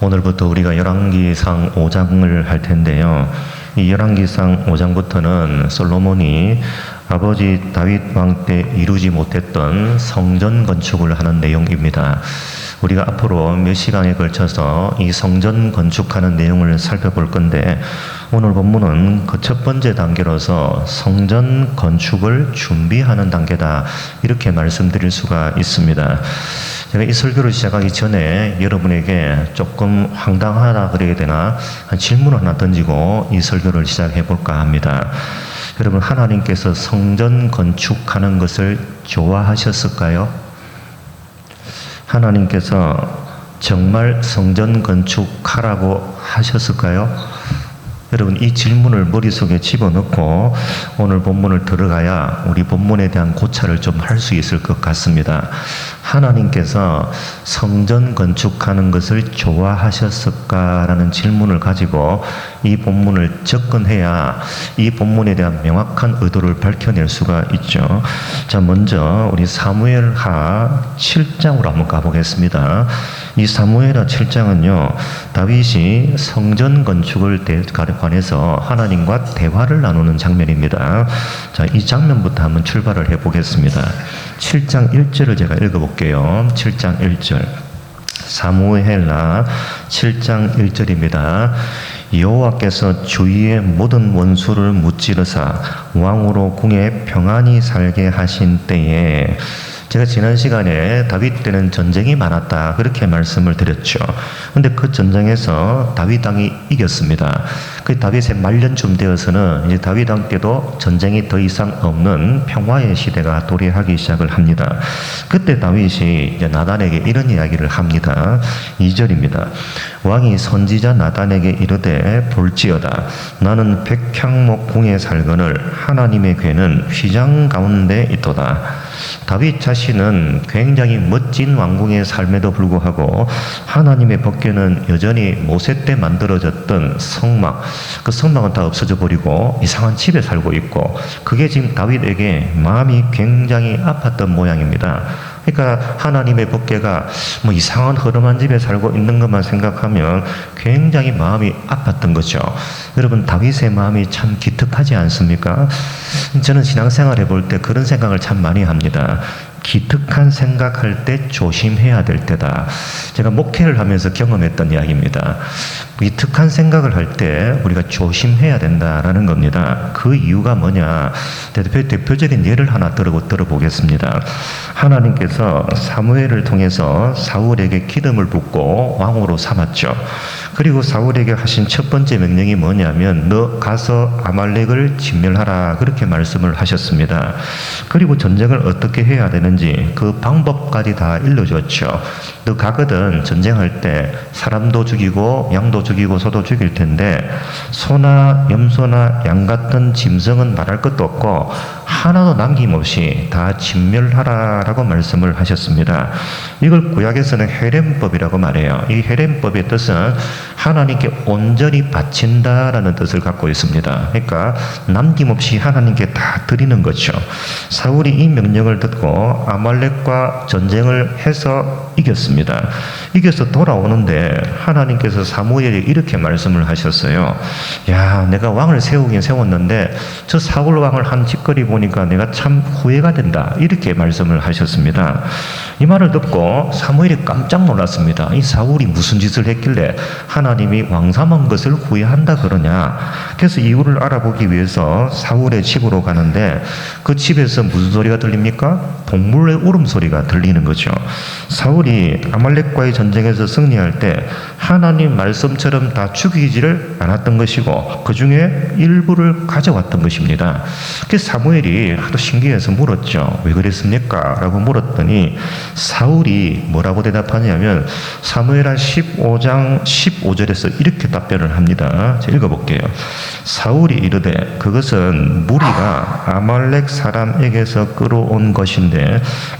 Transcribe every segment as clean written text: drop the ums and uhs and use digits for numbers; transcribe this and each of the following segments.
오늘부터 우리가 열왕기상 5장을 할 텐데요. 이 열왕기상 5장부터는 솔로몬이 아버지 다윗 왕 때 이루지 못했던 성전 건축을 하는 내용입니다. 우리가 앞으로 몇 시간에 걸쳐서 이 성전 건축하는 내용을 살펴볼 건데, 오늘 본문은 그 첫 번째 단계로서 성전 건축을 준비하는 단계다, 이렇게 말씀드릴 수가 있습니다. 제가 이 설교를 시작하기 전에 여러분에게 조금 황당하다 그래야 되나 질문을 하나 던지고 이 설교를 시작해 볼까 합니다. 여러분, 하나님께서 성전 건축하는 것을 좋아하셨을까요? 하나님께서 정말 성전 건축하라고 하셨을까요? 여러분, 이 질문을 머릿속에 집어넣고 오늘 본문을 들어가야 우리 본문에 대한 고찰을 좀 할 수 있을 것 같습니다. 하나님께서 성전 건축하는 것을 좋아하셨을까라는 질문을 가지고 이 본문을 접근해야 이 본문에 대한 명확한 의도를 밝혀낼 수가 있죠. 자, 먼저 우리 사무엘하 7장으로 한번 가보겠습니다. 이 사무엘하 7장은요, 다윗이 성전 건축을 관해서 하나님과 대화를 나누는 장면입니다. 자, 이 장면부터 한번 출발을 해보겠습니다. 7장 1절을 제가 읽어볼게요. 7장 1절. 사무엘하 7장 1절입니다. 여호와께서 주위의 모든 원수를 무찌르사 왕으로 궁에 평안히 살게 하신 때에, 제가 지난 시간에 다윗 때는 전쟁이 많았다, 그렇게 말씀을 드렸죠. 근데 그 전쟁에서 다윗 왕이 이겼습니다. 그 다윗의 말년쯤 되어서는 이제 다윗 왕께도 전쟁이 더 이상 없는 평화의 시대가 도래하기 시작을 합니다. 그때 다윗이 이제 나단에게 이런 이야기를 합니다. 2절입니다. 왕이 선지자 나단에게 이르되, 볼지어다, 나는 백향목 궁에 살거늘 하나님의 궤는 휘장 가운데 있도다. 다윗 자신은 굉장히 멋진 왕궁의 삶에도 불구하고 하나님의 법궤는 여전히 모세 때 만들어졌던 성막, 그 성막은 다 없어져 버리고 이상한 집에 살고 있고, 그게 지금 다윗에게 마음이 굉장히 아팠던 모양입니다. 그러니까 하나님의 법궤가 뭐 이상한 허름한 집에 살고 있는 것만 생각하면 굉장히 마음이 아팠던 거죠. 여러분, 다윗의 마음이 참 기특하지 않습니까? 저는 신앙생활 해볼 때 그런 생각을 참 많이 합니다. 기특한 생각할 때 조심해야 될 때다. 제가 목회를 하면서 경험했던 이야기입니다. 기특한 생각을 할 때 우리가 조심해야 된다라는 겁니다. 그 이유가 뭐냐? 대표적인 예를 하나 들어보겠습니다. 하나님께서 사무엘을 통해서 사울에게 기름을 붓고 왕으로 삼았죠. 그리고 사울에게 하신 첫 번째 명령이 뭐냐면, 너 가서 아말렉을 진멸하라, 그렇게 말씀을 하셨습니다. 그리고 전쟁을 어떻게 해야 되는지 그 방법까지 다 일러줬죠. 너 가거든 전쟁할 때 사람도 죽이고 양도 죽이고 소도 죽일 텐데, 소나 염소나 양 같은 짐승은 말할 것도 없고 하나도 남김없이 다 진멸하라라고 말씀을 하셨습니다. 이걸 구약에서는 헤렘법이라고 말해요. 이 헤렘법의 뜻은 하나님께 온전히 바친다라는 뜻을 갖고 있습니다. 그러니까 남김없이 하나님께 다 드리는 거죠. 사울이 이 명령을 듣고 아말렉과 전쟁을 해서 이겼습니다. 이겨서 돌아오는데 하나님께서 사무엘에게 이렇게 말씀을 하셨어요. 야, 내가 왕을 세우긴 세웠는데 저 사울 왕을 한 짓거리 보니까 내가 참 후회가 된다, 이렇게 말씀을 하셨습니다. 이 말을 듣고 사무엘이 깜짝 놀랐습니다. 이 사울이 무슨 짓을 했길래 하나님이 왕 삼은 것을 후회한다 그러냐. 그래서 이유를 알아보기 위해서 사울의 집으로 가는데, 그 집에서 무슨 소리가 들립니까? 동물의 울음소리가 들리는 거죠. 사울이 아말렉과의 전쟁에서 승리할 때 하나님 말씀처럼 다 죽이지를 않았던 것이고 그 중에 일부를 가져왔던 것입니다. 그래서 사무엘이 하도 신기해서 물었죠. 왜 그랬습니까? 라고 물었더니 사울이 뭐라고 대답하냐면, 사무엘하 15장 15절에서 이렇게 답변을 합니다. 제가 읽어볼게요. 사울이 이르되, 그것은 무리가 아말렉 사람에게서 끌어온 것인데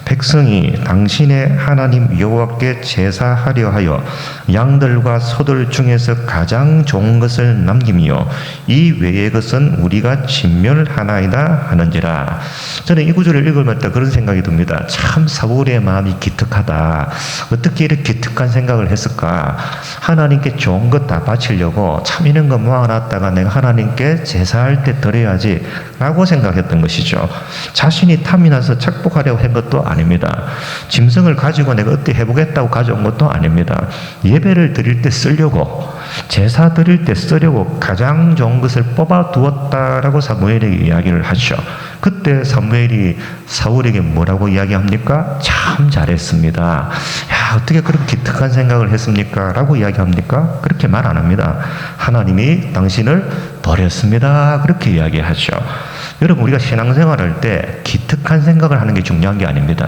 백성이 당신의 하나님 여호와께 제사하려 하여 양들과 소들 중에서 가장 좋은 것을 남김이요 이 외의 것은 우리가 진멸하나이다 하는지라. 것이라. 저는 이 구절을 읽으면서 그런 생각이 듭니다. 참 사울의 마음이 기특하다. 어떻게 이렇게 기특한 생각을 했을까? 하나님께 좋은 것 다 바치려고 참 이런 거 모아놨다가 내가 하나님께 제사할 때 드려야지 라고 생각했던 것이죠. 자신이 탐이 나서 착복하려고 한 것도 아닙니다. 짐승을 가지고 내가 어떻게 해보겠다고 가져온 것도 아닙니다. 예배를 드릴 때 쓰려고, 제사 드릴 때 쓰려고 가장 좋은 것을 뽑아 두었다라고 사무엘에게 이야기를 하죠. 그때 사무엘이 사울에게 뭐라고 이야기합니까? 참 잘했습니다. 야, 어떻게 그렇게 기특한 생각을 했습니까? 라고 이야기합니까? 그렇게 말 안 합니다. 하나님이 당신을 버렸습니다. 그렇게 이야기하죠. 여러분, 우리가 신앙생활할 때 기특한 생각을 하는 게 중요한 게 아닙니다.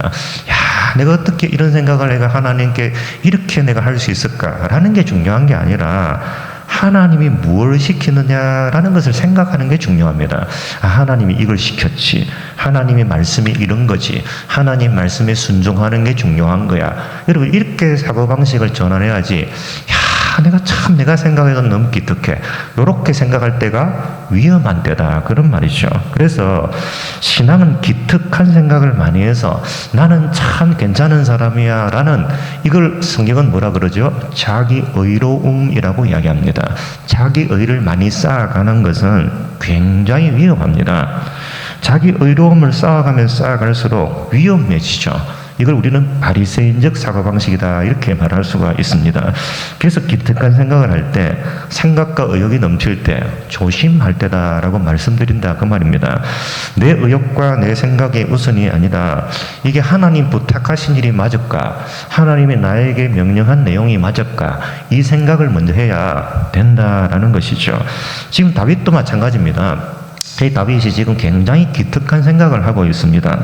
야, 내가 어떻게 이런 생각을 내가 하나님께 이렇게 내가 할 수 있을까라는 게 중요한 게 아니라 하나님이 무엇을 시키느냐라는 것을 생각하는 게 중요합니다. 아, 하나님이 이걸 시켰지. 하나님의 말씀이 이런 거지. 하나님 말씀에 순종하는 게 중요한 거야. 여러분, 이렇게 사고방식을 전환해야지. 내가 생각해도 너무 기특해. 이렇게 생각할 때가 위험한 때다. 그런 말이죠. 그래서 신앙은 기특한 생각을 많이 해서 나는 참 괜찮은 사람이야 라는, 이걸 성경은 뭐라 그러죠? 자기 의로움이라고 이야기합니다. 자기 의를 많이 쌓아가는 것은 굉장히 위험합니다. 자기 의로움을 쌓아가면 쌓아갈수록 위험해지죠. 이걸 우리는 바리새인적 사고방식이다 이렇게 말할 수가 있습니다. 그래서 기특한 생각을 할 때, 생각과 의욕이 넘칠 때 조심할 때다라고 말씀드린다 그 말입니다. 내 의욕과 내 생각의 우선이 아니라 이게 하나님 부탁하신 일이 맞을까? 하나님이 나에게 명령한 내용이 맞을까? 이 생각을 먼저 해야 된다라는 것이죠. 지금 다윗도 마찬가지입니다. 다윗이 지금 굉장히 기특한 생각을 하고 있습니다.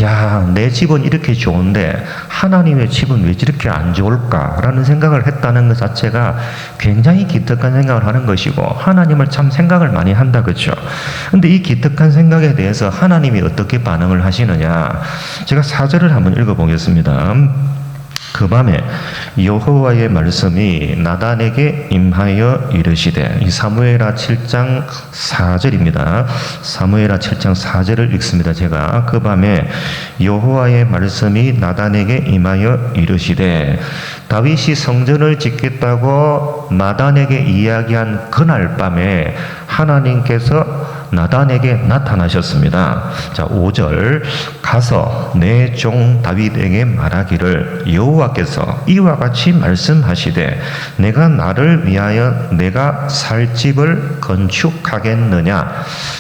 야, 내 집은 이렇게 좋은데 하나님의 집은 왜 이렇게 안 좋을까라는 생각을 했다는 것 자체가 굉장히 기특한 생각을 하는 것이고, 하나님을 참 생각을 많이 한다, 그렇죠? 근데 이 기특한 생각에 대해서 하나님이 어떻게 반응을 하시느냐, 제가 4절을 한번 읽어보겠습니다. 그 밤에 여호와의 말씀이 나단에게 임하여 이르시되, 이 사무엘하 7장 4절입니다. 사무엘하 7장 4절을 읽습니다. 제가 그 밤에 여호와의 말씀이 나단에게 임하여 이르시되, 다윗이 성전을 짓겠다고 나단에게 이야기한 그날 밤에 하나님께서 나단에게 나타나셨습니다. 자, 5절. 가서 내 종 다윗에게 말하기를, 여호와께서 이와 같이 말씀하시되 내가 나를 위하여 내가 살 집을 건축하겠느냐.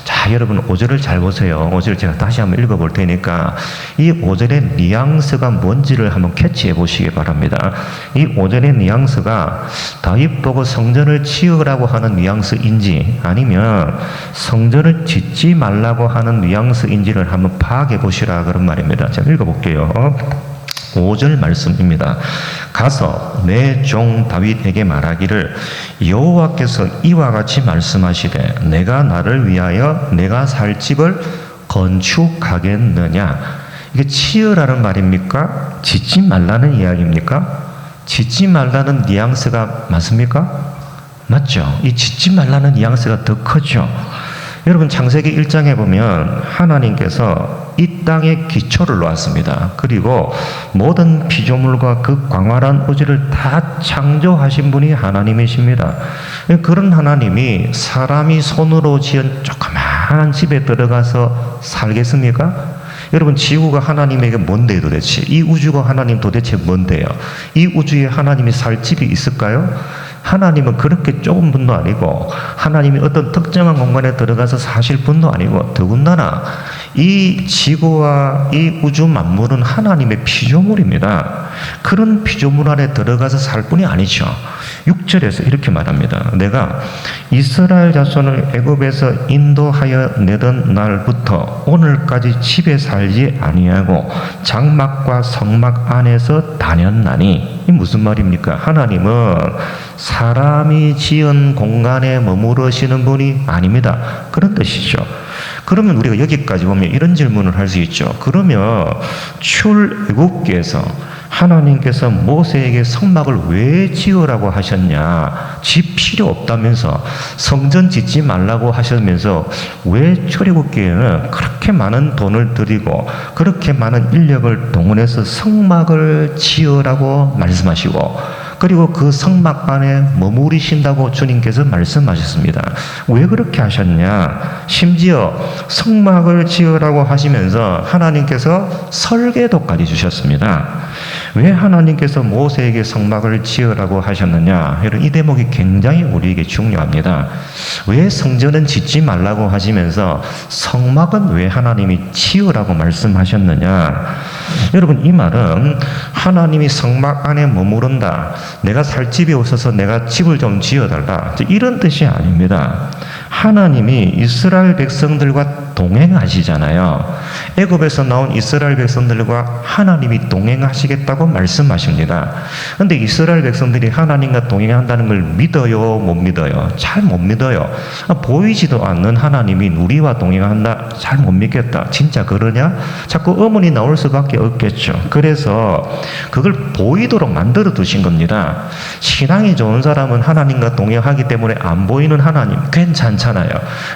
자, 여러분 5절을 잘 보세요. 5절을 제가 다시 한번 읽어볼 테니까 이 5절의 뉘앙스가 뭔지를 한번 캐치해 보시기 바랍니다. 이 5절의 뉘앙스가 다윗 보고 성전을 지으라고 하는 뉘앙스인지 아니면 성전을 짓지 말라고 하는 뉘앙스인지를 한번 파악해 보시라 그런 말입니다. 제가 읽어볼게요. 5절 말씀입니다. 가서 내 종 다윗에게 말하기를, 여호와께서 이와 같이 말씀하시되 내가 나를 위하여 내가 살 집을 건축하겠느냐. 이게 치으라는 말입니까? 짓지 말라는 이야기입니까? 짓지 말라는 뉘앙스가 맞습니까? 맞죠? 이 짓지 말라는 뉘앙스가 더 크죠. 여러분, 창세기 1장에 보면 하나님께서 이 땅에 기초를 놓았습니다. 그리고 모든 피조물과 그 광활한 우주를 다 창조하신 분이 하나님이십니다. 그런 하나님이 사람이 손으로 지은 조그마한 집에 들어가서 살겠습니까? 여러분, 지구가 하나님에게 뭔데요 도대체? 이 우주가 하나님 도대체 뭔데요? 이 우주에 하나님이 살 집이 있을까요? 하나님은 그렇게 좁은 분도 아니고, 하나님이 어떤 특정한 공간에 들어가서 사실 분도 아니고, 더군다나 이 지구와 이 우주 만물은 하나님의 피조물입니다. 그런 피조물 안에 들어가서 살 분이 아니죠. 6절에서 이렇게 말합니다. 내가 이스라엘 자손을 애굽에서 인도하여 내던 날부터 오늘까지 집에 살지 아니하고 장막과 성막 안에서 다녔나니. 이 무슨 말입니까? 하나님은 사람이 지은 공간에 머무르시는 분이 아닙니다. 그런 뜻이죠. 그러면 우리가 여기까지 보면 이런 질문을 할 수 있죠. 그러면 출애굽기에서 하나님께서 모세에게 성막을 왜 지으라고 하셨냐? 집 필요 없다면서, 성전 짓지 말라고 하시면서 왜 출애굽기에는 그렇게 많은 돈을 들이고 그렇게 많은 인력을 동원해서 성막을 지으라고 말씀하시고, 그리고 그 성막 안에 머무르신다고 주님께서 말씀하셨습니다. 왜 그렇게 하셨냐? 심지어 성막을 지으라고 하시면서 하나님께서 설계도까지 주셨습니다. 왜 하나님께서 모세에게 성막을 지으라고 하셨느냐? 이 대목이 굉장히 우리에게 중요합니다. 왜 성전은 짓지 말라고 하시면서 성막은 왜 하나님이 지으라고 말씀하셨느냐? 여러분, 이 말은 하나님이 성막 안에 머무른다, 내가 살 집이 없어서 내가 집을 좀 지어달라, 이런 뜻이 아닙니다. 하나님이 이스라엘 백성들과 동행하시잖아요. 애굽에서 나온 이스라엘 백성들과 하나님이 동행하시겠다고 말씀하십니다. 그런데 이스라엘 백성들이 하나님과 동행한다는 걸 믿어요, 못 믿어요? 잘 못 믿어요. 보이지도 않는 하나님이 우리와 동행한다, 잘 못 믿겠다. 진짜 그러냐? 자꾸 의문이 나올 수밖에 없겠죠. 그래서 그걸 보이도록 만들어 두신 겁니다. 신앙이 좋은 사람은 하나님과 동행하기 때문에 안 보이는 하나님 괜찮잖아요.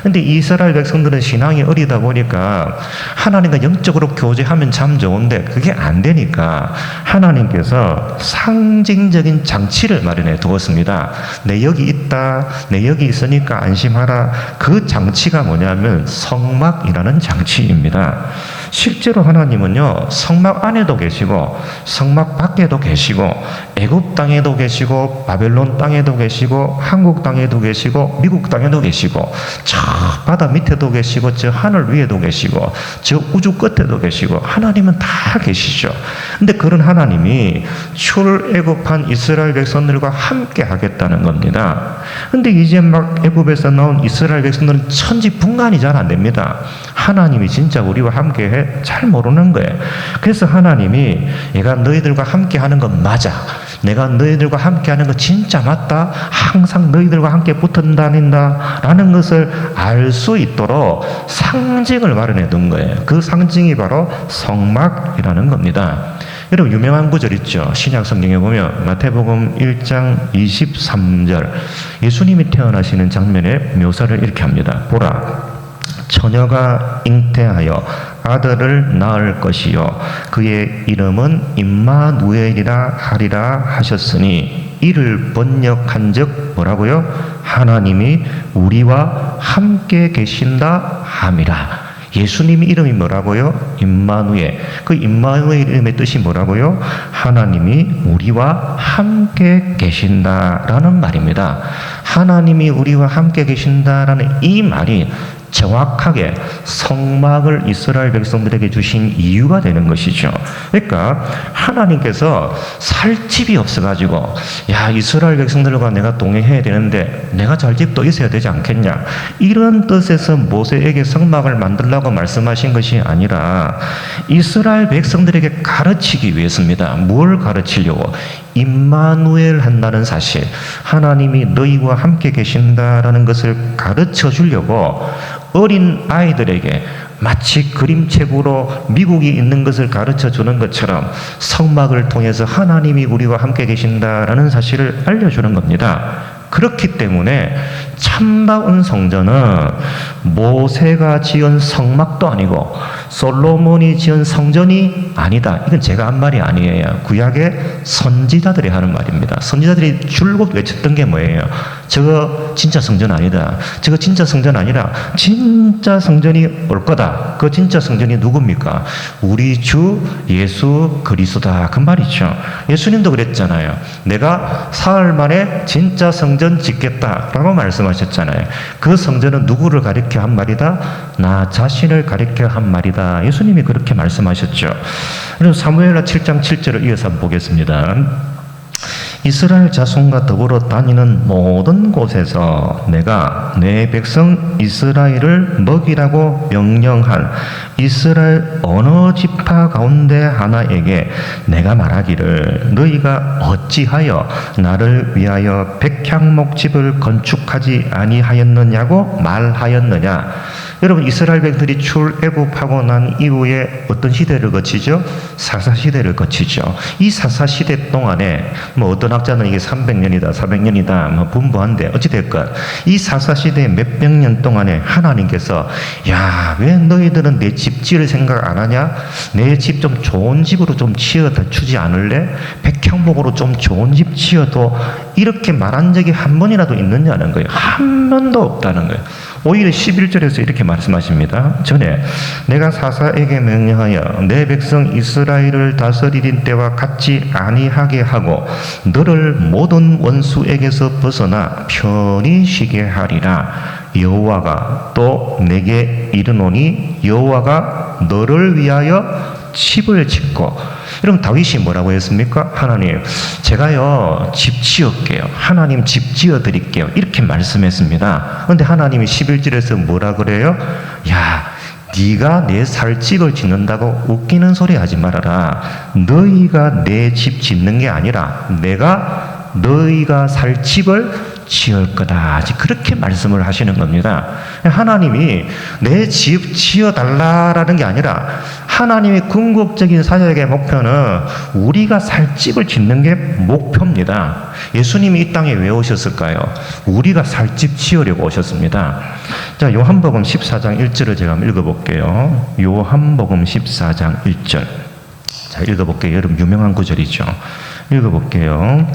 근데 이스라엘 백성들은 신앙이 어리다 보니까 하나님과 영적으로 교제하면 참 좋은데 그게 안 되니까 하나님께서 상징적인 장치를 마련해 두었습니다. 내 여기 있다, 내 여기 있으니까 안심하라. 그 장치가 뭐냐면 성막이라는 장치입니다. 실제로 하나님은요, 성막 안에도 계시고 성막 밖에도 계시고 애굽 땅에도 계시고 바벨론 땅에도 계시고 한국 땅에도 계시고 미국 땅에도 계시고 저 바다 밑에도 계시고 저 하늘 위에도 계시고 저 우주 끝에도 계시고 하나님은 다 계시죠. 근데 그런 하나님이 출애굽한 이스라엘 백성들과 함께 하겠다는 겁니다. 근데 이제 막 애굽에서 나온 이스라엘 백성들은 천지분간이 잘 안 됩니다. 하나님이 진짜 우리와 함께 해? 잘 모르는 거예요. 그래서 하나님이 내가 너희들과 함께 하는 건 맞아, 내가 너희들과 함께 하는 거 진짜 맞다, 항상 너희들과 함께 붙어 다닌다 라는 것을 알 수 있도록 상징을 마련해 둔 거예요. 그 상징이 바로 성막이라는 겁니다. 여러분, 유명한 구절 있죠. 신약 성경에 보면 마태복음 1장 23절 예수님이 태어나시는 장면의 묘사를 이렇게 합니다. 보라, 처녀가 잉태하여 아들을 낳을 것이요 그의 이름은 임마누엘이라 하리라 하셨으니 이를 번역한즉 뭐라고요? 하나님이 우리와 함께 계신다 함이라. 예수님 이름이 뭐라고요? 임마누엘. 그 임마누엘 이름의 뜻이 뭐라고요? 하나님이 우리와 함께 계신다라는 말입니다. 하나님이 우리와 함께 계신다라는 이 말이 정확하게 성막을 이스라엘 백성들에게 주신 이유가 되는 것이죠. 그러니까 하나님께서 살 집이 없어가지고 야, 이스라엘 백성들과 내가 동행해야 되는데 내가 잘 집도 있어야 되지 않겠냐, 이런 뜻에서 모세에게 성막을 만들라고 말씀하신 것이 아니라 이스라엘 백성들에게 가르치기 위해서입니다. 뭘 가르치려고? 임마누엘 한다는 사실, 하나님이 너희와 함께 계신다라는 것을 가르쳐 주려고 어린 아이들에게 마치 그림책으로 미국이 있는 것을 가르쳐 주는 것처럼 성막을 통해서 하나님이 우리와 함께 계신다라는 사실을 알려주는 겁니다. 그렇기 때문에 참다운 성전은 모세가 지은 성막도 아니고 솔로몬이 지은 성전이 아니다. 이건 제가 한 말이 아니에요. 구약의 선지자들이 하는 말입니다. 선지자들이 줄곧 외쳤던 게 뭐예요? 저거 진짜 성전 아니다. 저거 진짜 성전 아니라 진짜 성전이 올 거다. 그 진짜 성전이 누굽니까? 우리 주 예수 그리스도다. 그 말이죠. 예수님도 그랬잖아요. 내가 사흘 만에 진짜 성전 짓겠다라고 말씀하셨잖아요. 그 성전은 누구를 가리켜 한 말이다? 나 자신을 가리켜 한 말이다. 예수님이 그렇게 말씀하셨죠. 그래서 사무엘하 7장 7절을 이어서 한번 보겠습니다. 이스라엘 자손과 더불어 다니는 모든 곳에서 내가 내 백성 이스라엘을 먹이라고 명령한 이스라엘 어느 지파 가운데 하나에게 내가 말하기를 너희가 어찌하여 나를 위하여 백향목집을 건축하지 아니하였느냐고 말하였느냐. 여러분, 이스라엘 백성들이 출애굽하고 난 이후에 어떤 시대를 거치죠? 사사시대를 거치죠. 이 사사시대 동안에 뭐 어떤 학자는 이게 300년이다 400년이다 뭐 분분한데 어찌됐건 이 사사시대 몇백 년 동안에 하나님께서 야, 왜 너희들은 내 집 지을 생각 안 하냐? 내 집 좀 좋은 집으로 좀 지어다 주지 않을래? 백향목으로 좀 좋은 집 지어도 이렇게 말한 적이 한 번이라도 있느냐는 거예요. 한 번도 없다는 거예요. 오히려 11절에서 이렇게 말씀하십니다. 전에 내가 사사에게 명령하여 내 백성 이스라엘을 다스리는 때와 같지 아니하게 하고 너를 모든 원수에게서 벗어나 편히 쉬게 하리라. 여호와가 또 내게 이르노니 여호와가 너를 위하여 집을 짓고. 여러분, 다윗이 뭐라고 했습니까? 하나님, 제가요 집 지을게요. 하나님 집 지어드릴게요. 이렇게 말씀했습니다. 그런데 하나님이 11절에서 뭐라 그래요? 야, 네가 내 살 집을 짓는다고 웃기는 소리 하지 말아라. 너희가 내 집 짓는 게 아니라 내가 너희가 살 집을 지을 거다. 그렇게 말씀을 하시는 겁니다. 하나님이 내 집 지어달라라는 게 아니라 하나님의 궁극적인 사역의 목표는 우리가 살 집을 짓는 게 목표입니다. 예수님이 이 땅에 왜 오셨을까요? 우리가 살 집 지으려고 오셨습니다. 자, 요한복음 14장 1절을 제가 한번 읽어볼게요. 요한복음 14장 1절. 자, 읽어볼게요. 여러분 유명한 구절이죠. 읽어볼게요.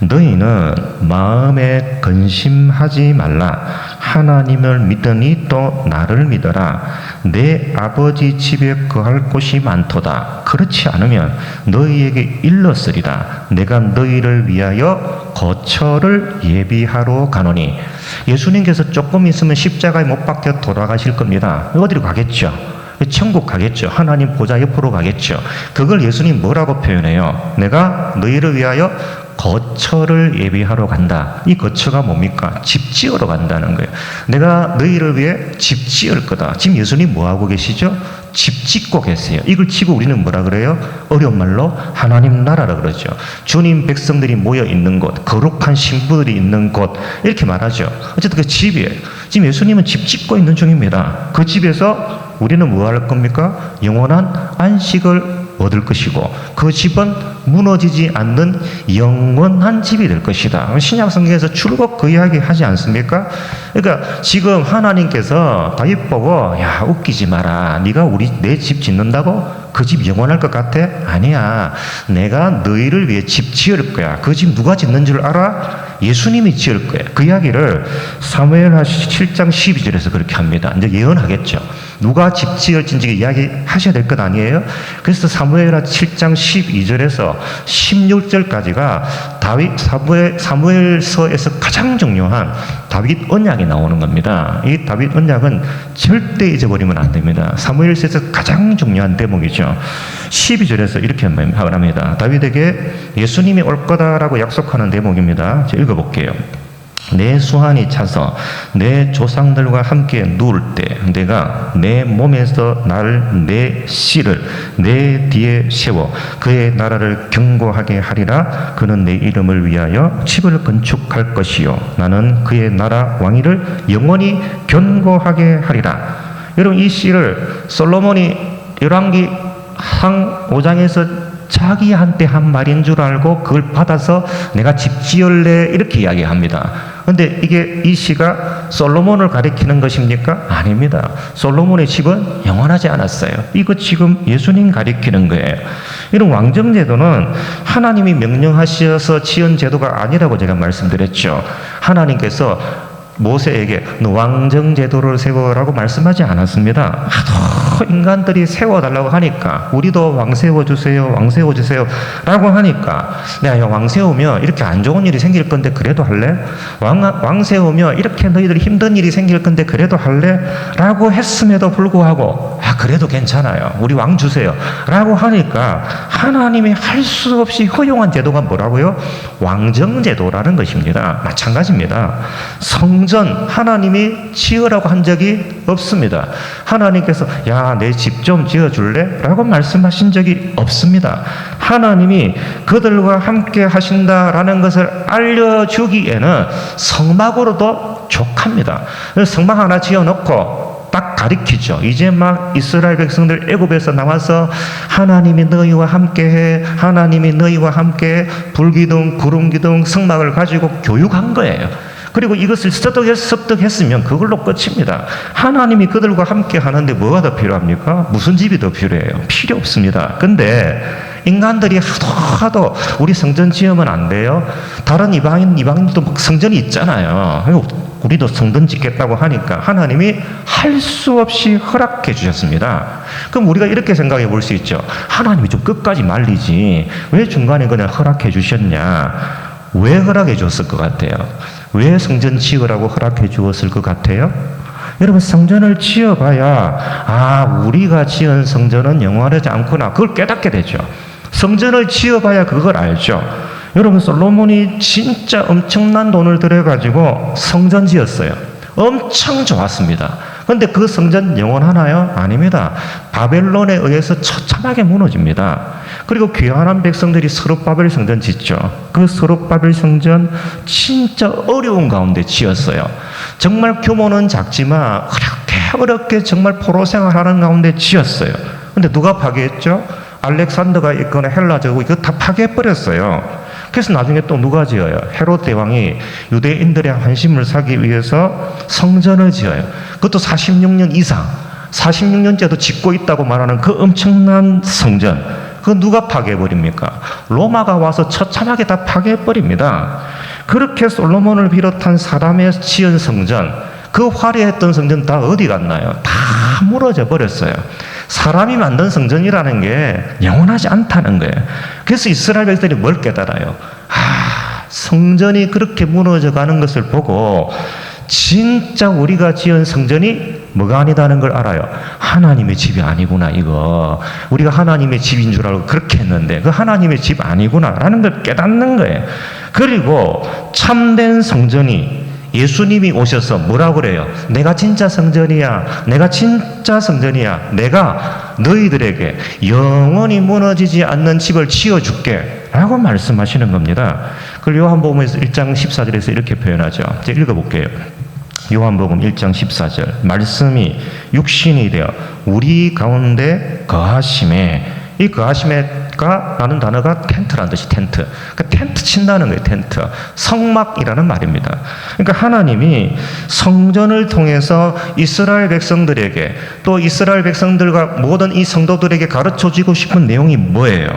너희는 마음에 근심하지 말라. 하나님을 믿으니 또 나를 믿어라. 내 아버지 집에 거할 곳이 많도다. 그렇지 않으면 너희에게 일렀으리라. 내가 너희를 위하여 거처를 예비하러 가노니. 예수님께서 조금 있으면 십자가에 못 박혀 돌아가실 겁니다. 어디로 가겠죠? 천국 가겠죠. 하나님 보좌 옆으로 가겠죠. 그걸 예수님 뭐라고 표현해요? 내가 너희를 위하여 거처를 예비하러 간다. 이 거처가 뭡니까? 집 지으러 간다는 거예요. 내가 너희를 위해 집 지을 거다. 지금 예수님 뭐하고 계시죠? 집 짓고 계세요. 이걸 치고 우리는 뭐라 그래요? 어려운 말로 하나님 나라라 그러죠. 주님 백성들이 모여 있는 곳, 거룩한 신부들이 있는 곳, 이렇게 말하죠. 어쨌든 그 집이에요. 지금 예수님은 집 짓고 있는 중입니다. 그 집에서 우리는 뭐 할 겁니까? 영원한 안식을 얻을 것이고 그 집은 무너지지 않는 영원한 집이 될 것이다. 신약 성경에서 출국 그 이야기 하지 않습니까? 그러니까 지금 하나님께서 다윗 보고 야, 웃기지 마라. 네가 내 집 짓는다고? 그 집 영원할 것 같아? 아니야. 내가 너희를 위해 집 지을 거야. 그 집 누가 짓는 줄 알아? 예수님이 지을 거야. 그 이야기를 사무엘하 7장 12절에서 그렇게 합니다. 이제 예언하겠죠. 누가 집 지을지 이야기 하셔야 될 것 아니에요? 그래서 사무엘하 7장 12절에서 16절까지가 사무엘서에서 가장 중요한 다윗 언약이 나오는 겁니다. 이 다윗 언약은 절대 잊어버리면 안 됩니다. 사무엘서에서 가장 중요한 대목이죠. 12절에서 이렇게 말합니다. 다윗에게 예수님이 올 거다라고 약속하는 대목입니다. 제가 읽어볼게요. 내 수한이 차서 내 조상들과 함께 누울 때 내가 내 몸에서 나를 내 씨를 내 뒤에 세워 그의 나라를 견고하게 하리라. 그는 내 이름을 위하여 집을 건축할 것이요 나는 그의 나라 왕위를 영원히 견고하게 하리라. 여러분, 이 씨를 솔로몬이 열왕기 상 5장에서 자기한테 한 말인 줄 알고 그걸 받아서 내가 집 지을래 이렇게 이야기합니다. 그런데 이 시가 솔로몬을 가리키는 것입니까? 아닙니다. 솔로몬의 집은 영원하지 않았어요. 이거 지금 예수님 가리키는 거예요. 이런 왕정제도는 하나님이 명령하셔서 지은 제도가 아니라고 제가 말씀드렸죠. 하나님께서 모세에게 너 왕정제도를 세워라고 말씀하지 않았습니다. 하도 인간들이 세워달라고 하니까 우리도 왕 세워주세요, 왕 세워주세요 라고 하니까 내가 왕 세우면 이렇게 안 좋은 일이 생길 건데 그래도 할래? 왕 세우면 이렇게 너희들이 힘든 일이 생길 건데 그래도 할래? 라고 했음에도 불구하고 그래도 괜찮아요. 우리 왕 주세요 라고 하니까 하나님이 할 수 없이 허용한 제도가 뭐라고요? 왕정제도라는 것입니다. 마찬가지입니다. 성전 하나님이 지으라고 한 적이 없습니다. 하나님께서 야, 내 집 좀 지어줄래? 라고 말씀하신 적이 없습니다. 하나님이 그들과 함께 하신다라는 것을 알려주기에는 성막으로도 족합니다. 성막 하나 지어놓고 딱 가리키죠. 이제 막 이스라엘 백성들 애굽에서 나와서 하나님이 너희와 함께해, 하나님이 너희와 함께 불기둥, 구름기둥, 성막을 가지고 교육한 거예요. 그리고 이것을 습득했으면 그걸로 끝입니다. 하나님이 그들과 함께 하는데 뭐가 더 필요합니까? 무슨 집이 더 필요해요? 필요 없습니다. 근데 인간들이 하도 우리 성전 지으면 안 돼요? 다른 이방인도 막 성전이 있잖아요. 우리도 성전 짓겠다고 하니까 하나님이 할 수 없이 허락해 주셨습니다. 그럼 우리가 이렇게 생각해 볼 수 있죠. 하나님이 좀 끝까지 말리지 왜 중간에 그냥 허락해 주셨냐? 왜 허락해 줬을 것 같아요? 왜 성전 지으라고 허락해 주었을 것 같아요? 여러분, 성전을 지어봐야 우리가 지은 성전은 영원하지 않구나, 그걸 깨닫게 되죠. 성전을 지어봐야 그걸 알죠. 여러분, 솔로몬이 진짜 엄청난 돈을 들여가지고 성전 지었어요. 엄청 좋았습니다. 그런데 그 성전 영원하나요? 아닙니다. 바벨론에 의해서 처참하게 무너집니다. 그리고 귀환한 백성들이 스룹바벨 성전 짓죠. 그 스룹바벨 성전 진짜 어려운 가운데 지었어요. 정말 규모는 작지만 어렵게 정말 포로 생활하는 가운데 지었어요. 근데 누가 파괴했죠? 알렉산더가 있거나 헬라제국 이거 다 파괴해버렸어요. 그래서 나중에 또 누가 지어요? 헤롯 대왕이 유대인들의 환심을 사기 위해서 성전을 지어요. 그것도 46년 이상, 46년째도 짓고 있다고 말하는 그 엄청난 성전, 그거 누가 파괴해버립니까? 로마가 와서 처참하게 다 파괴해버립니다. 그렇게 솔로몬을 비롯한 사람의 지은 성전, 그 화려했던 성전 다 어디 갔나요? 다 무너져 버렸어요. 사람이 만든 성전이라는 게 영원하지 않다는 거예요. 그래서 이스라엘 백성들이 뭘 깨달아요? 성전이 그렇게 무너져 가는 것을 보고 진짜 우리가 지은 성전이 뭐가 아니다는 걸 알아요. 하나님의 집이 아니구나, 이거. 우리가 하나님의 집인 줄 알고 그렇게 했는데 그 하나님의 집 아니구나라는 걸 깨닫는 거예요. 그리고 참된 성전이 예수님이 오셔서 뭐라고 그래요? 내가 진짜 성전이야. 내가 진짜 성전이야. 내가 너희들에게 영원히 무너지지 않는 집을 지어줄게 라고 말씀하시는 겁니다. 그리고 요한복음에서 1장 14절에서 이렇게 표현하죠. 제가 읽어볼게요. 요한복음 1장 14절, 말씀이 육신이 되어 우리 가운데 거하심에, 이 거하심에가 라는 단어가 텐트라는 뜻이 텐트. 그러니까 텐트 친다는 거예요. 텐트. 성막이라는 말입니다. 그러니까 하나님이 성전을 통해서 이스라엘 백성들에게, 또 이스라엘 백성들과 모든 이 성도들에게 가르쳐주고 싶은 내용이 뭐예요?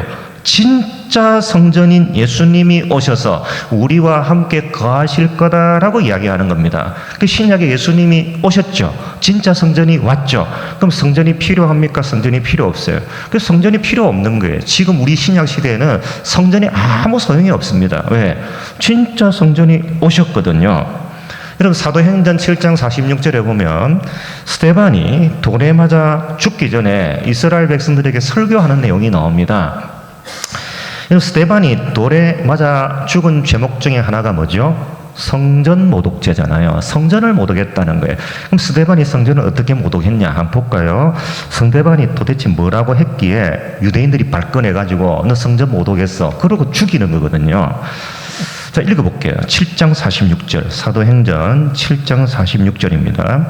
진짜 성전인 예수님이 오셔서 우리와 함께 거하실 거다라고 이야기하는 겁니다. 그 신약에 예수님이 오셨죠. 진짜 성전이 왔죠. 그럼 성전이 필요합니까? 성전이 필요 없어요. 그래서 성전이 필요 없는 거예요. 지금 우리 신약 시대에는 성전이 아무 소용이 없습니다. 왜? 진짜 성전이 오셨거든요. 여러분, 사도행전 7장 46절에 보면 스데반이 돌에 맞아 죽기 전에 이스라엘 백성들에게 설교하는 내용이 나옵니다. 스데반이 돌에 맞아 죽은 제목 중에 하나가 뭐죠? 성전 모독죄잖아요. 성전을 모독했다는 거예요. 그럼 스데반이 성전을 어떻게 모독했냐 한번 볼까요? 스데반이 도대체 뭐라고 했기에 유대인들이 발끈해가지고 너 성전 모독했어, 그러고 죽이는 거거든요. 자, 읽어볼게요. 7장 46절, 사도행전 7장 46절입니다.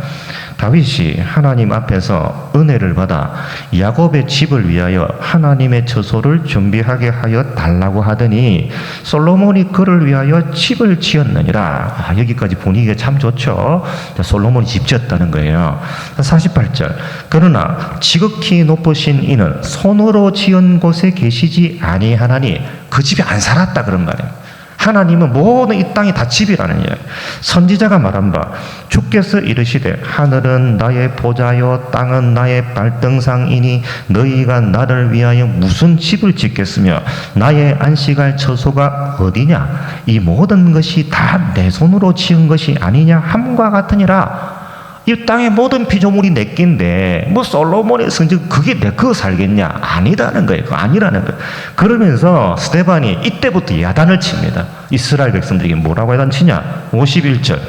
다윗이 하나님 앞에서 은혜를 받아 야곱의 집을 위하여 하나님의 처소를 준비하게 하여 달라고 하더니 솔로몬이 그를 위하여 집을 지었느니라. 여기까지 분위기가 참 좋죠. 자, 솔로몬이 집 지었다는 거예요. 48절, 그러나 지극히 높으신 이는 손으로 지은 곳에 계시지 아니하나니 그 집에 안 살았다 그런 말이에요. 하나님은 모든 이 땅이 다 집이라는 이야기. 선지자가 말한 바 주께서 이르시되 하늘은 나의 보좌요 땅은 나의 발등상이니 너희가 나를 위하여 무슨 집을 짓겠으며 나의 안식할 처소가 어디냐? 이 모든 것이 다 내 손으로 지은 것이 아니냐 함과 같으니라. 이 땅의 모든 피조물이 내낀데 뭐 솔로몬의 성전 그게 내 거 살겠냐? 아니라는 거예요. 그거 아니라는 거예요. 그러면서 스데반이 이때부터 야단을 칩니다. 이스라엘 백성들에게 뭐라고 야단치냐? 51절,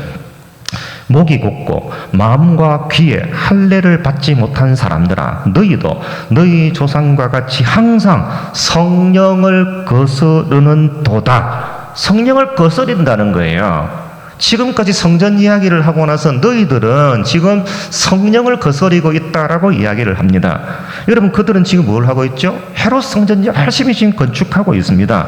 목이 곧고 마음과 귀에 할례를 받지 못한 사람들아, 너희도 너희 조상과 같이 항상 성령을 거스르는 도다. 성령을 거스린다는 거예요. 지금까지 성전 이야기를 하고 나서 너희들은 지금 성령을 거스리고 있다라고 이야기를 합니다. 여러분, 그들은 지금 뭘 하고 있죠? 헤롯 성전 열심히 지금 건축하고 있습니다.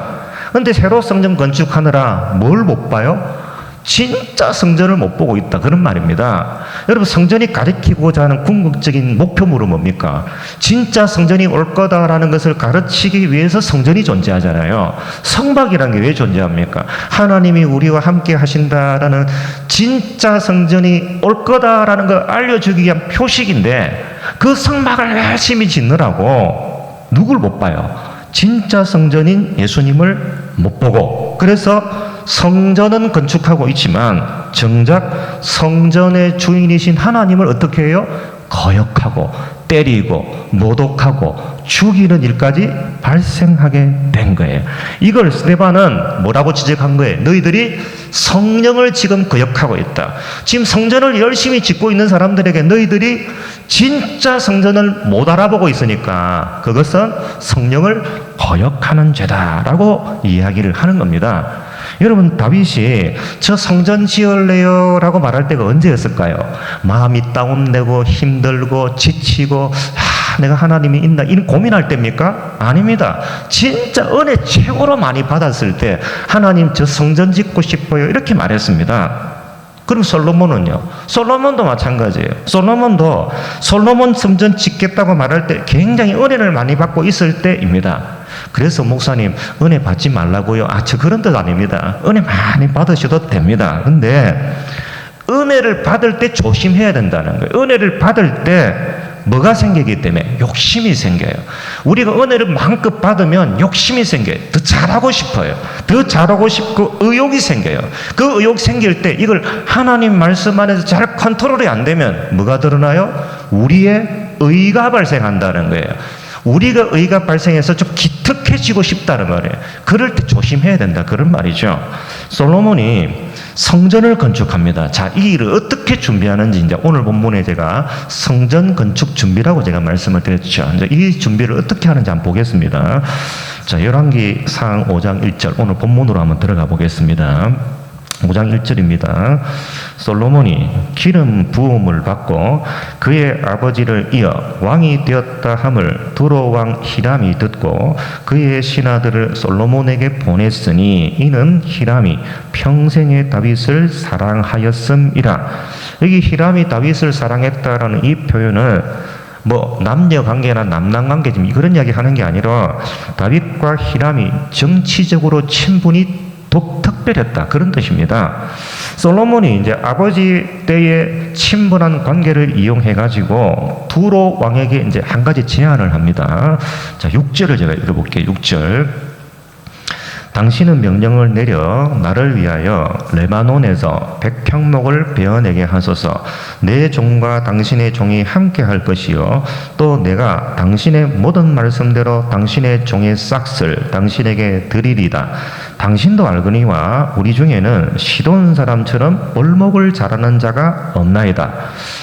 그런데 헤롯 성전 건축하느라 뭘 못 봐요? 진짜 성전을 못 보고 있다, 그런 말입니다. 여러분, 성전이 가리키고자 하는 궁극적인 목표물은 뭡니까? 진짜 성전이 올 거다라는 것을 가르치기 위해서 성전이 존재하잖아요. 성막이라는 게 왜 존재합니까? 하나님이 우리와 함께 하신다라는 진짜 성전이 올 거다라는 걸 알려주기 위한 표식인데, 그 성막을 열심히 짓느라고 누굴 못 봐요? 진짜 성전인 예수님을 못 보고, 그래서 성전은 건축하고 있지만 정작 성전의 주인이신 하나님을 어떻게 해요? 거역하고 때리고 모독하고 죽이는 일까지 발생하게 된 거예요. 이걸 스데반은 뭐라고 지적한 거예요? 너희들이 성령을 지금 거역하고 있다. 지금 성전을 열심히 짓고 있는 사람들에게 너희들이 진짜 성전을 못 알아보고 있으니까 그것은 성령을 거역하는 죄다라고 이야기를 하는 겁니다. 여러분, 다윗이 저 성전 지을래요 라고 말할 때가 언제였을까요? 마음이 다운되고 힘들고 지치고 내가 하나님이 있나 이런 고민할 때입니까? 아닙니다. 진짜 은혜 최고로 많이 받았을 때 하나님 저 성전 짓고 싶어요 이렇게 말했습니다. 그럼 솔로몬은요? 솔로몬도 마찬가지예요. 솔로몬도 솔로몬 성전 짓겠다고 말할 때 굉장히 은혜를 많이 받고 있을 때입니다. 그래서 목사님 은혜 받지 말라고요? 저 그런 뜻 아닙니다. 은혜 많이 받으셔도 됩니다. 근데 은혜를 받을 때 조심해야 된다는 거예요. 은혜를 받을 때 뭐가 생기기 때문에? 욕심이 생겨요. 우리가 은혜를 마음껏 받으면 욕심이 생겨요. 더 잘하고 싶어요. 더 잘하고 싶고 의욕이 생겨요. 그 의욕 생길 때 이걸 하나님 말씀 안에서 잘 컨트롤이 안 되면 뭐가 드러나요? 우리의 의가 발생한다는 거예요. 우리가 의가 발생해서 좀 기특해지고 싶다는 말이에요. 그럴 때 조심해야 된다, 그런 말이죠. 솔로몬이 성전을 건축합니다. 자, 이 일을 어떻게 준비하는지 이제 오늘 본문에 제가 성전 건축 준비라고 제가 말씀을 드렸죠. 이제 이 준비를 어떻게 하는지 한번 보겠습니다. 자, 열왕기상 5장 1절 오늘 본문으로 한번 들어가 보겠습니다. 5장 1절입니다. 솔로몬이 기름 부음을 받고 그의 아버지를 이어 왕이 되었다 함을 두로 왕 히람이 듣고 그의 신하들을 솔로몬에게 보냈으니 이는 히람이 평생의 다윗을 사랑하였음이라. 여기 히람이 다윗을 사랑했다라는 이 표현을 뭐 남녀 관계나 남남 관계 지금 그런 이야기 하는 게 아니라 다윗과 히람이 정치적으로 친분이 특별했다, 그런 뜻입니다. 솔로몬이 이제 아버지 때의 친분한 관계를 이용해 가지고 두로 왕에게 이제 한 가지 제안을 합니다. 자, 6절을 제가 읽어볼게요. 6절. 당신은 명령을 내려 나를 위하여 레바논에서 백향목을 베어내게 하소서. 내 종과 당신의 종이 함께 할 것이요 또 내가 당신의 모든 말씀대로 당신의 종의 싹을 당신에게 드리리다. 당신도 알거니와 우리 중에는 시돈 사람처럼 벌목을 잘하는 자가 없나이다.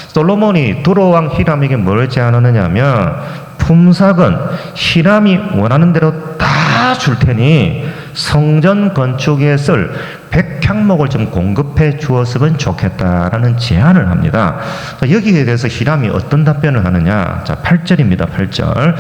솔로몬이 두로 왕 히람에게 뭘 제안하느냐 하면 품삯은 히람이 원하는 대로 다 줄 테니 성전 건축에 쓸 백향목을 좀 공급해 주었으면 좋겠다라는 제안을 합니다. 여기에 대해서 히람이 어떤 답변을 하느냐? 자, 8절입니다. 8절.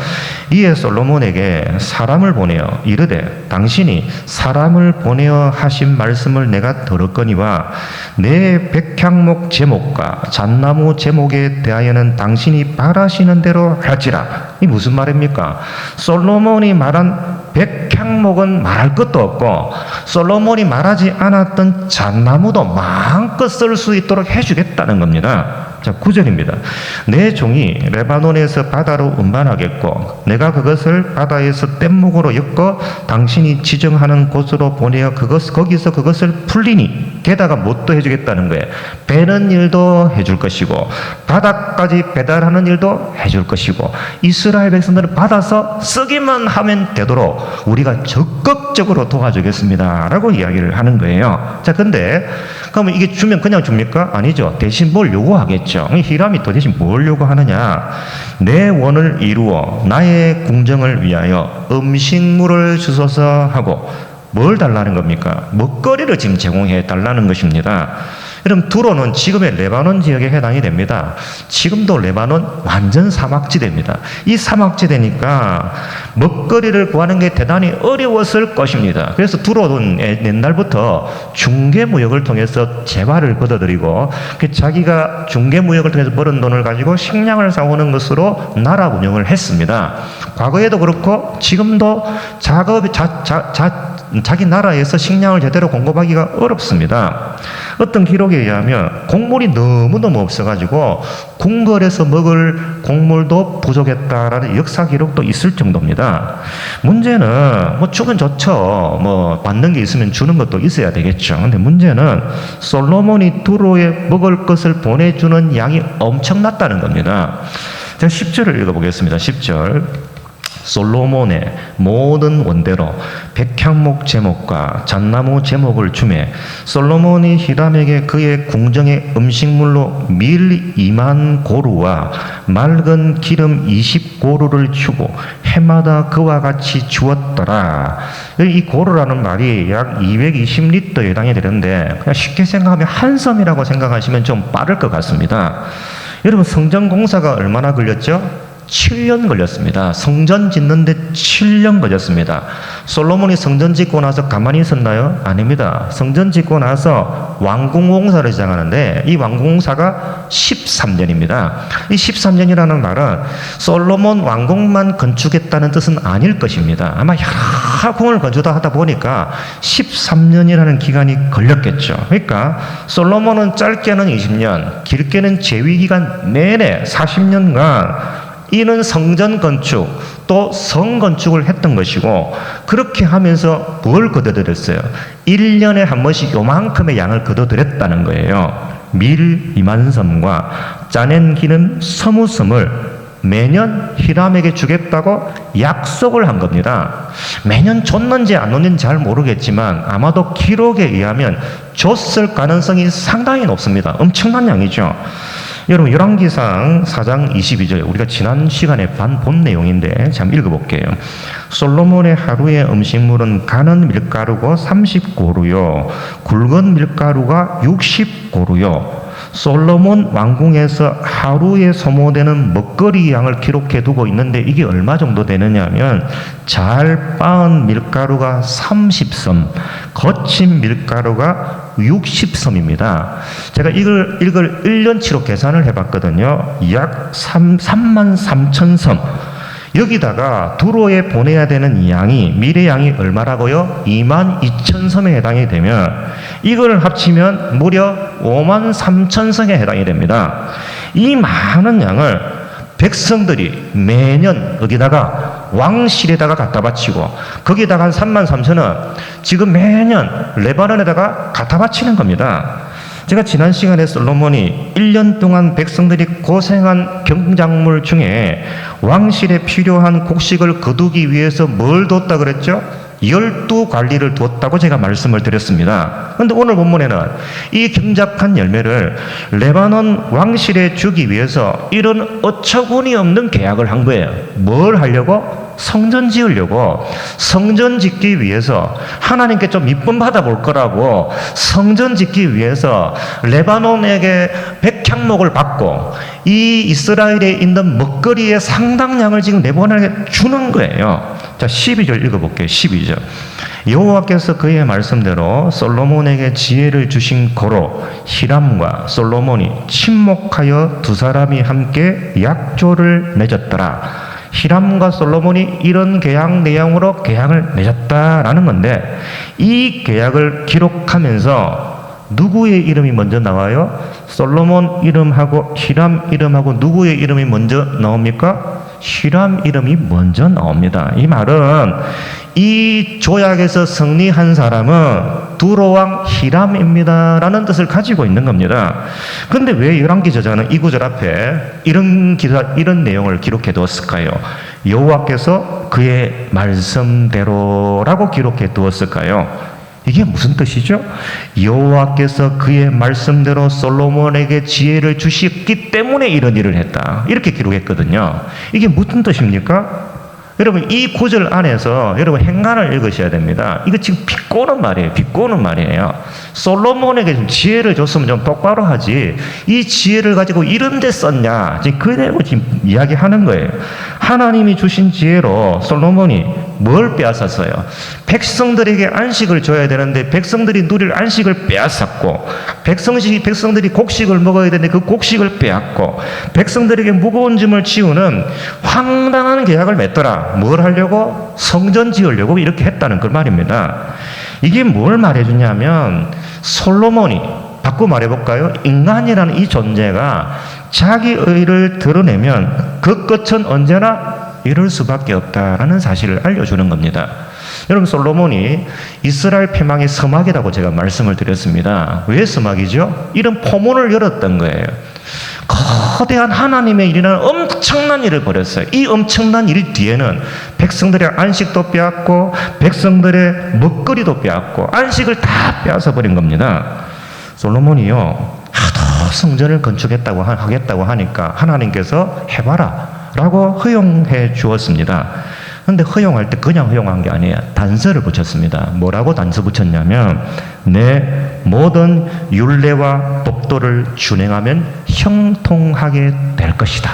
이에 솔로몬에게 사람을 보내어 이르되 당신이 사람을 보내어 하신 말씀을 내가 들었거니와 내 백향목 제목과 잣나무 제목에 대하여는 당신이 바라시는 대로 할지라. 이 무슨 말입니까? 솔로몬이 말한 백향목은 말할 것도 없고 솔로몬이 말하지 않았던 잣나무도 마음껏 쓸 수 있도록 해주겠다는 겁니다. 자, 9절입니다. 내 종이 레바논에서 바다로 운반하겠고 내가 그것을 바다에서 뗏목으로 엮어 당신이 지정하는 곳으로 보내어 거기서 그것을 풀리니 게다가 뭣도 해주겠다는 거예요. 배는 일도 해줄 것이고 바다까지 배달하는 일도 해줄 것이고 이스라엘 백성들은 받아서 쓰기만 하면 되도록 우리가 적극적으로 도와주겠습니다 라고 이야기를 하는 거예요. 자, 근데 그러면 이게 주면 그냥 줍니까? 아니죠. 대신 뭘 요구하겠죠. 히람이 또 대신 뭘 요구하느냐? 내 원을 이루어 나의 궁정을 위하여 음식물을 주소서 하고 뭘 달라는 겁니까? 먹거리를 지금 제공해 달라는 것입니다. 여러분, 두로는 지금의 레바논 지역에 해당이 됩니다. 지금도 레바논 완전 사막지대입니다. 이 사막지대니까 먹거리를 구하는 게 대단히 어려웠을 것입니다. 그래서 두로는 옛날부터 중개무역을 통해서 재화를 걷어들이고 자기가 중개무역을 통해서 벌은 돈을 가지고 식량을 사오는 것으로 나라 운영을 했습니다. 과거에도 그렇고 지금도 자기 나라에서 식량을 제대로 공급하기가 어렵습니다. 어떤 기록에 의하면 곡물이 너무너무 없어가지고 궁궐에서 먹을 곡물도 부족했다라는 역사 기록도 있을 정도입니다. 문제는 뭐 주긴 좋죠. 뭐 받는 게 있으면 주는 것도 있어야 되겠죠. 근데 문제는 솔로몬이 두로에 먹을 것을 보내주는 양이 엄청났다는 겁니다. 제가 10절을 읽어보겠습니다. 10절. 솔로몬의 모든 원대로 백향목 제목과 잣나무 제목을 주매 솔로몬이 히람에게 그의 궁정의 음식물로 밀 2만 고루와 맑은 기름 20고루를 주고 해마다 그와 같이 주었더라. 이 고루라는 말이 약 220리터에 해당이 되는데 그냥 쉽게 생각하면 한 섬이라고 생각하시면 좀 빠를 것 같습니다. 여러분, 성전 공사가 얼마나 걸렸죠? 7년 걸렸습니다. 성전 짓는데 7년 걸렸습니다. 솔로몬이 성전 짓고 나서 가만히 있었나요? 아닙니다. 성전 짓고 나서 왕궁공사를 시작하는데 이 왕궁공사가 13년입니다. 이 13년이라는 말은 솔로몬 왕궁만 건축했다는 뜻은 아닐 것입니다. 아마 여러 궁을 건축하다 하다 보니까 13년이라는 기간이 걸렸겠죠. 그러니까 솔로몬은 짧게는 20년, 길게는 재위기간 내내 40년간 이는 성전 건축 또 성 건축을 했던 것이고 그렇게 하면서 뭘 거둬들였어요? 1년에 한 번씩 요만큼의 양을 거둬들였다는 거예요. 밀 2만 섬과 짜낸 기름 20섬을 매년 히람에게 주겠다고 약속을 한 겁니다. 매년 줬는지 안 줬는지 잘 모르겠지만 아마도 기록에 의하면 줬을 가능성이 상당히 높습니다. 엄청난 양이죠. 여러분, 열왕기상 4장 22절 우리가 지난 시간에 본 내용인데 잠 읽어볼게요. 솔로몬의 하루의 음식물은 가는 밀가루가 30고루요 굵은 밀가루가 60고루요. 솔로몬 왕궁에서 하루에 소모되는 먹거리 양을 기록해 두고 있는데 이게 얼마 정도 되느냐 하면 잘 빻은 밀가루가 30섬, 거친 밀가루가 60섬입니다. 제가 이걸 1년치로 계산을 해봤거든요. 약 3만 3천 섬. 여기다가 두로에 보내야 되는 양이 밀의 양이 얼마라고요? 2만 2천 섬에 해당이 되면 이걸 합치면 무려 5만 3천 섬에 해당이 됩니다. 이 많은 양을 백성들이 매년 여기다가 왕실에다가 갖다 바치고 거기다가 한 3만 3천은 지금 매년 레바논에다가 갖다 바치는 겁니다. 제가 지난 시간에 솔로몬이 1년 동안 백성들이 고생한 경작물 중에 왕실에 필요한 곡식을 거두기 위해서 뭘 뒀다 그랬죠? 12관리를 두었다고 제가 말씀을 드렸습니다. 그런데 오늘 본문에는 이 경작한 열매를 레바논 왕실에 주기 위해서 이런 어처구니 없는 계약을 한 거예요. 뭘 하려고? 성전 지으려고. 성전 짓기 위해서 하나님께 좀 이쁨 받아볼 거라고 성전 짓기 위해서 레바논에게 백향목을 받고 이 이스라엘에 있는 먹거리의 상당량을 지금 레바논에게 주는 거예요. 자, 12절 읽어볼게요. 12절. 여호와께서 그의 말씀대로 솔로몬에게 지혜를 주신 고로 히람과 솔로몬이 친목하여 두 사람이 함께 약조를 맺었더라. 히람과 솔로몬이 이런 계약 내용으로 계약을 맺었다라는 건데 이 계약을 기록하면서 누구의 이름이 먼저 나와요? 솔로몬 이름하고 히람 이름하고 누구의 이름이 먼저 나옵니까? 히람 이름이 먼저 나옵니다. 이 말은 이 조약에서 승리한 사람은 두로왕 히람입니다라는 뜻을 가지고 있는 겁니다. 그런데 왜 열왕기 저자는 이 구절 앞에 이런 내용을 기록해 두었을까요? 여호와께서 그의 말씀대로라고 기록해 두었을까요? 이게 무슨 뜻이죠? 여호와께서 그의 말씀대로 솔로몬에게 지혜를 주셨기 때문에 이런 일을 했다. 이렇게 기록했거든요. 이게 무슨 뜻입니까? 여러분 이 구절 안에서 여러분 행간을 읽으셔야 됩니다. 이거 지금 비꼬는 말이에요. 비꼬는 말이에요. 솔로몬에게 좀 지혜를 줬으면 좀 똑바로 하지. 이 지혜를 가지고 이런 데 썼냐. 지금 그대로 지금 이야기하는 거예요. 하나님이 주신 지혜로 솔로몬이 뭘 빼앗았어요? 백성들에게 안식을 줘야 되는데 백성들이 누릴 안식을 빼앗았고, 백성들이 곡식을 먹어야 되는데 그 곡식을 빼앗고, 백성들에게 무거운 짐을 지우는 황당한 계약을 맺더라. 뭘 하려고? 성전 지으려고 이렇게 했다는 그 말입니다. 이게 뭘 말해주냐면, 솔로몬이, 바꿔 말해볼까요? 인간이라는 이 존재가 자기 의를 드러내면 그 끝은 언제나 이럴 수밖에 없다라는 사실을 알려주는 겁니다. 여러분, 솔로몬이 이스라엘 패망의 서막이라고 제가 말씀을 드렸습니다. 왜 서막이죠? 이런 포문을 열었던 거예요. 거대한 하나님의 일이라는 엄청난 일을 벌였어요. 이 엄청난 일 뒤에는 백성들의 안식도 빼앗고 백성들의 먹거리도 빼앗고 안식을 다 빼앗아 버린 겁니다. 솔로몬이요, 하도 성전을 건축했다고 하겠다고 하니까 하나님께서 해봐라 라고 허용해 주었습니다. 근데 허용할 때 그냥 허용한 게 아니에요. 단서를 붙였습니다. 뭐라고 단서 붙였냐면, 내 모든 율례와 법도를 준행하면 형통하게 될 것이다.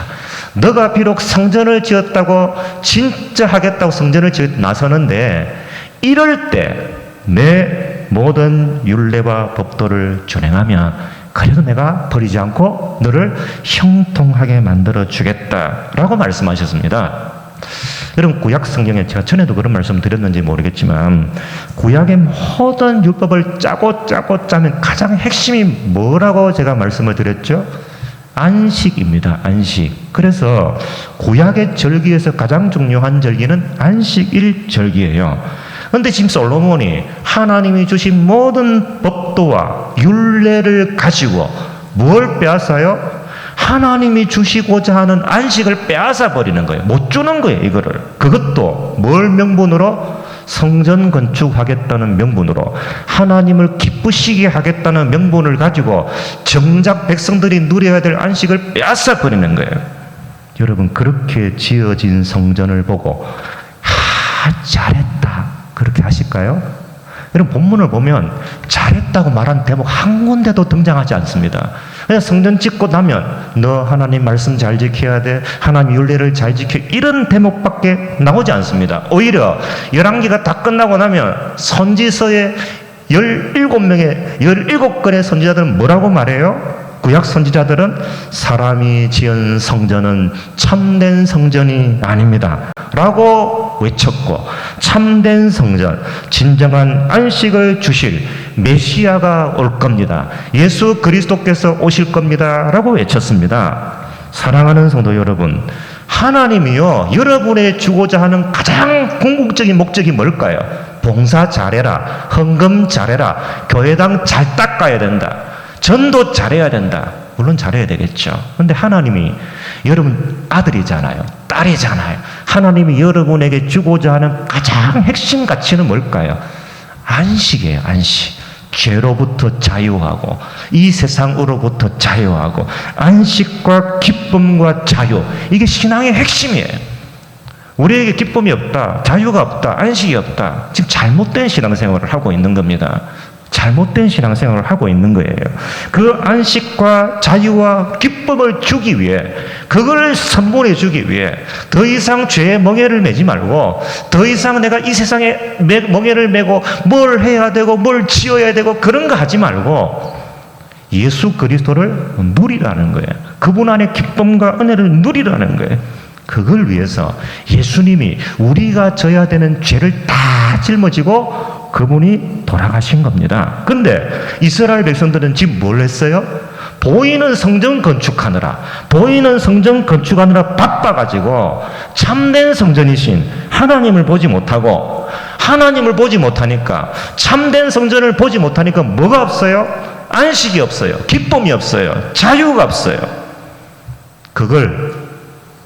너가 비록 성전을 지었다고, 진짜 하겠다고 성전을 나서는데 이럴 때 내 모든 율례와 법도를 준행하면 그래도 내가 버리지 않고 너를 형통하게 만들어 주겠다라고 말씀하셨습니다. 여러분, 구약 성경에 제가 전에도 그런 말씀 드렸는지 모르겠지만, 구약의 모든 율법을 짜고 짜면 가장 핵심이 뭐라고 제가 말씀을 드렸죠? 안식입니다. 안식. 그래서 구약의 절기에서 가장 중요한 절기는 안식일 절기예요. 그런데 지금 솔로몬이 하나님이 주신 모든 법도와 율례를 가지고 뭘 빼앗아요? 하나님이 주시고자 하는 안식을 빼앗아 버리는 거예요. 못 주는 거예요, 이거를. 그것도 뭘 명분으로? 성전 건축하겠다는 명분으로, 하나님을 기쁘시게 하겠다는 명분을 가지고 정작 백성들이 누려야 될 안식을 빼앗아 버리는 거예요. 여러분, 그렇게 지어진 성전을 보고 잘했다 그렇게 하실까요? 여러분, 본문을 보면 잘했다고 말한 대목 한 군데도 등장하지 않습니다. 그냥 성전 짓고 나면 너 하나님 말씀 잘 지켜야 돼, 하나님 율례를 잘 지켜, 이런 대목밖에 나오지 않습니다. 오히려 열왕기가 다 끝나고 나면 선지서에 17건의 선지자들은 뭐라고 말해요? 구약 선지자들은 사람이 지은 성전은 참된 성전이 아닙니다 라고 외쳤고, 참된 성전, 진정한 안식을 주실 메시아가 올 겁니다, 예수 그리스도께서 오실 겁니다 라고 외쳤습니다. 사랑하는 성도 여러분, 하나님이요, 여러분의 주고자 하는 가장 궁극적인 목적이 뭘까요? 봉사 잘해라, 헌금 잘해라, 교회당 잘 닦아야 된다, 전도 잘해야 된다. 물론 잘해야 되겠죠. 그런데 하나님이 여러분 아들이잖아요, 딸이잖아요. 하나님이 여러분에게 주고자 하는 가장 핵심 가치는 뭘까요? 안식이에요. 안식. 죄로부터 자유하고 이 세상으로부터 자유하고 안식과 기쁨과 자유, 이게 신앙의 핵심이에요. 우리에게 기쁨이 없다, 자유가 없다, 안식이 없다, 지금 잘못된 신앙생활을 하고 있는 겁니다. 잘못된 신앙생활을 하고 있는 거예요. 그 안식과 자유와 기쁨을 주기 위해, 그걸 선물해 주기 위해 더 이상 죄의 멍에를 매지 말고, 더 이상 내가 이 세상에 멍에를 매고 뭘 해야 되고 뭘 지어야 되고 그런 거 하지 말고 예수 그리스도를 누리라는 거예요. 그분 안에 기쁨과 은혜를 누리라는 거예요. 그걸 위해서 예수님이 우리가 져야 되는 죄를 다 짊어지고 그분이 돌아가신 겁니다. 근데 이스라엘 백성들은 지금 뭘 했어요? 보이는 성전 건축하느라 바빠가지고 참된 성전이신 하나님을 보지 못하고, 하나님을 보지 못하니까, 참된 성전을 보지 못하니까 뭐가 없어요? 안식이 없어요, 기쁨이 없어요, 자유가 없어요. 그걸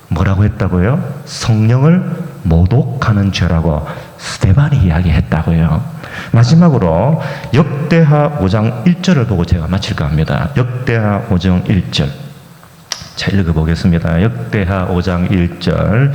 뭐라고 했다고요? 성령을 모독하는 죄라고 스데반이 이야기했다고요. 마지막으로 역대하 5장 1절을 보고 제가 마칠까 합니다. 역대하 5장 1절. 자, 읽어보겠습니다. 역대하 5장 1절.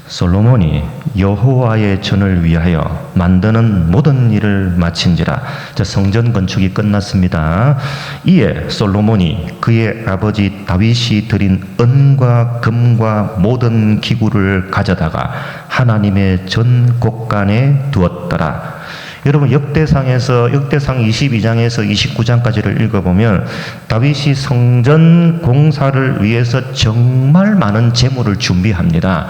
솔로몬이 여호와의 전을 위하여 만드는 모든 일을 마친지라. 성전 건축이 끝났습니다. 이에 솔로몬이 그의 아버지 다윗이 드린 은과 금과 모든 기구를 가져다가 하나님의 전 곳간에 두었더라. 여러분, 역대상 22장에서 29장까지를 읽어보면 다윗이 성전 공사를 위해서 정말 많은 재물을 준비합니다.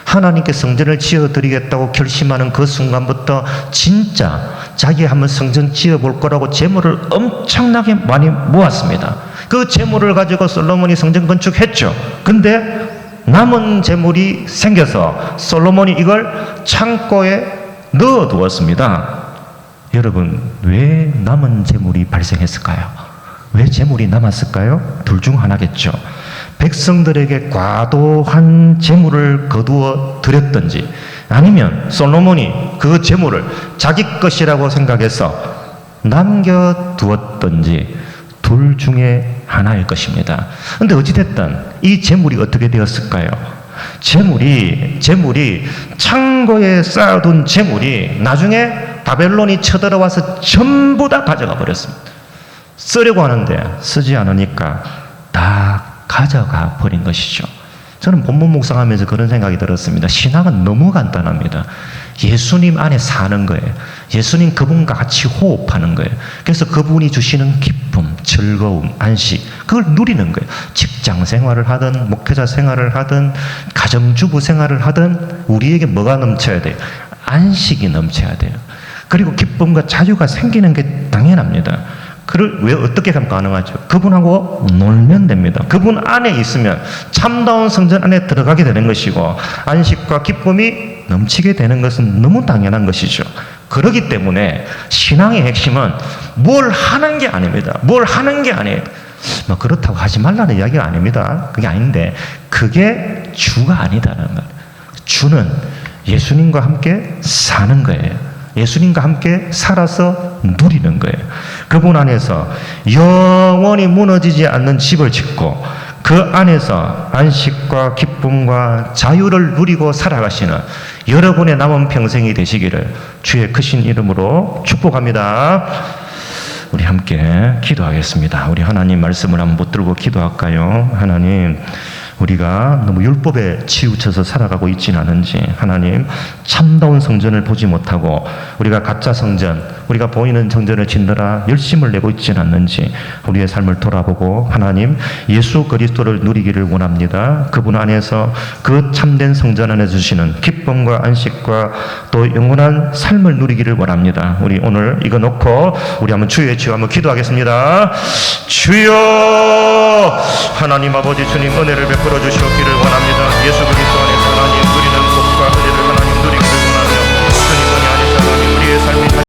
하나님께 성전을 지어드리겠다고 결심하는 그 순간부터 진짜 자기 한번 성전 지어볼 거라고 재물을 엄청나게 많이 모았습니다. 그 재물을 가지고 솔로몬이 성전 건축했죠. 근데 남은 재물이 생겨서 솔로몬이 이걸 창고에 넣어두었습니다. 여러분, 왜 남은 재물이 발생했을까요? 왜 재물이 남았을까요? 둘 중 하나겠죠. 백성들에게 과도한 재물을 거두어 드렸든지, 아니면 솔로몬이 그 재물을 자기 것이라고 생각해서 남겨두었든지, 둘 중에 하나일 것입니다. 그런데 어찌됐든 이 재물이 어떻게 되었을까요? 재물이 창고에 쌓아둔 재물이 나중에 바벨론이 쳐들어와서 전부 다 가져가 버렸습니다. 쓰려고 하는데 쓰지 않으니까 다 가져가 버린 것이죠. 저는 본문 묵상하면서 그런 생각이 들었습니다. 신앙은 너무 간단합니다. 예수님 안에 사는 거예요. 예수님 그분과 같이 호흡하는 거예요. 그래서 그분이 주시는 기쁨, 즐거움, 안식, 그걸 누리는 거예요. 직장 생활을 하든 목회자 생활을 하든 가정주부 생활을 하든 우리에게 뭐가 넘쳐야 돼요? 안식이 넘쳐야 돼요. 그리고 기쁨과 자유가 생기는 게 당연합니다. 그를 왜 어떻게 하면 가능하죠? 그분하고 놀면 됩니다. 그분 안에 있으면 참다운 성전 안에 들어가게 되는 것이고, 안식과 기쁨이 넘치게 되는 것은 너무 당연한 것이죠. 그렇기 때문에 신앙의 핵심은 뭘 하는 게 아닙니다. 뭘 하는 게 아니에요. 그렇다고 하지 말라는 이야기가 아닙니다. 그게 아닌데, 그게 주가 아니다는 말. 주는 예수님과 함께 사는 거예요. 예수님과 함께 살아서 누리는 거예요. 그분 안에서 영원히 무너지지 않는 집을 짓고 그 안에서 안식과 기쁨과 자유를 누리고 살아가시는 여러분의 남은 평생이 되시기를 주의 크신 이름으로 축복합니다. 우리 함께 기도하겠습니다. 우리 하나님 말씀을 한번 붙들고 기도할까요? 하나님, 우리가 너무 율법에 치우쳐서 살아가고 있지는 않은지, 하나님, 참다운 성전을 보지 못하고 우리가 가짜 성전, 우리가 보이는 성전을 짓느라 열심을 내고 있지는 않는지 우리의 삶을 돌아보고 하나님, 예수 그리스도를 누리기를 원합니다. 그분 안에서 그 참된 성전 안에 주시는 기쁨과 안식과 또 영원한 삶을 누리기를 원합니다. 우리 오늘 이거 놓고 우리 한번 주의 주여 한번 기도하겠습니다. 주여, 하나님 아버지 주님 은혜를 베풀어 주시옵기를 원합니다. 예수 그리스도 안에서 하나님 누리는 복과